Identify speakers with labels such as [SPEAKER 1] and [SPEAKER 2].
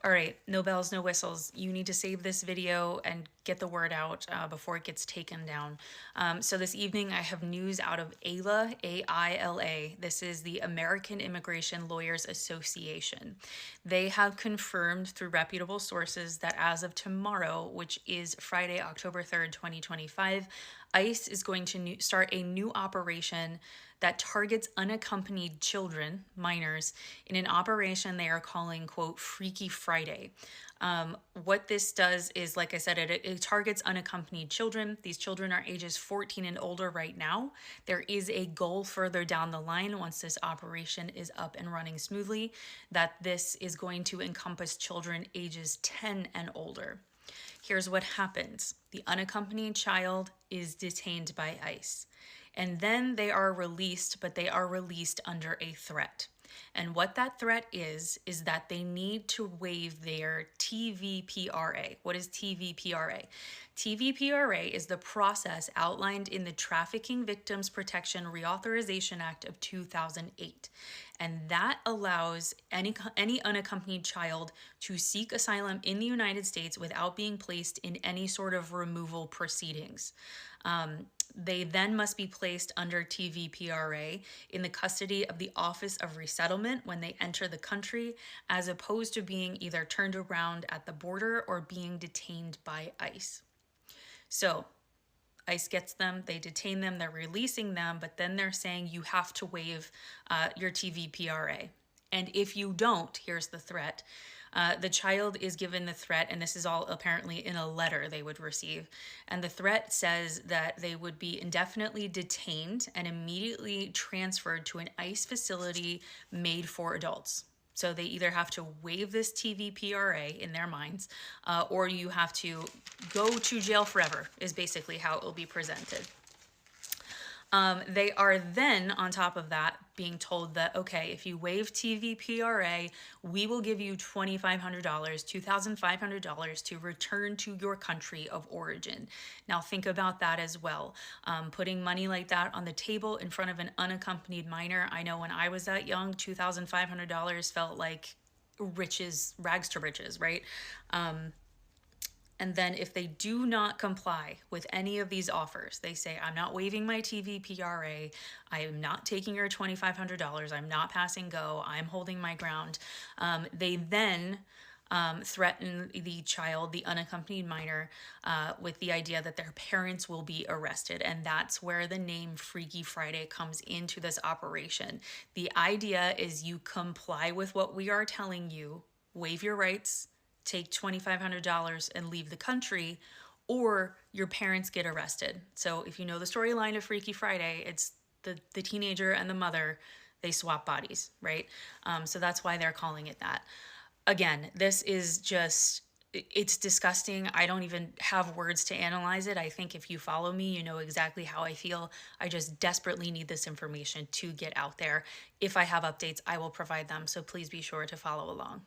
[SPEAKER 1] All right, no bells, no whistles. You need to save this video and get the word out before it gets taken down. So this evening I have news out of AILA, A-I-L-A. This is the American Immigration Lawyers Association. They have confirmed through reputable sources that as of tomorrow, which is Friday, October 3rd, 2025, ICE is going to start a new operation that targets unaccompanied children, minors, in an operation they are calling, quote, Freaky Friday. What this does is, like I said, it targets unaccompanied children. These children are ages 14 and older right now. There is a goal further down the line, once this operation is up and running smoothly, that this is going to encompass children ages 10 and older. Here's what happens. The unaccompanied child is detained by ICE. And then they are released, but they are released under a threat. And what that threat is that they need to waive their TVPRA. What is TVPRA? TVPRA is the process outlined in the Trafficking Victims Protection Reauthorization Act of 2008. And that allows any unaccompanied child to seek asylum in the United States without being placed in any sort of removal proceedings. They then must be placed under TVPRA in the custody of the Office of Resettlement when they enter the country, as opposed to being either turned around at the border or being detained by ICE. So ICE gets them, they detain them, they're releasing them, but then they're saying you have to waive your TVPRA. And if you don't, here's the threat. The child is given the threat, and this is all apparently in a letter they would receive. And the threat says that they would be indefinitely detained and immediately transferred to an ICE facility made for adults. So they either have to waive this TVPRA in their minds, or you have to go to jail forever, is basically how it will be presented. They are then, on top of that, being told that, okay, if you waive TVPRA, we will give you $2,500, $2,500 to return to your country of origin. Now think about that as well. Putting money like that on the table in front of an unaccompanied minor. I know when I was that young, $2,500 felt like riches, rags to riches, right? And then if they do not comply with any of these offers, they say, I'm not waiving my TVPRA, I am not taking your $2,500, I'm not passing go, I'm holding my ground. They then threaten the child, the unaccompanied minor, with the idea that their parents will be arrested. And that's where the name Freaky Friday comes into this operation. The idea is you comply with what we are telling you, waive your rights, take $2,500 and leave the country, or your parents get arrested. So if you know the storyline of Freaky Friday, it's the teenager and the mother, they swap bodies, right? So that's why they're calling it that. Again, this is just, it's disgusting. I don't even have words to analyze it. I think if you follow me, you know exactly how I feel. I just desperately need this information to get out there. If I have updates, I will provide them. So please be sure to follow along.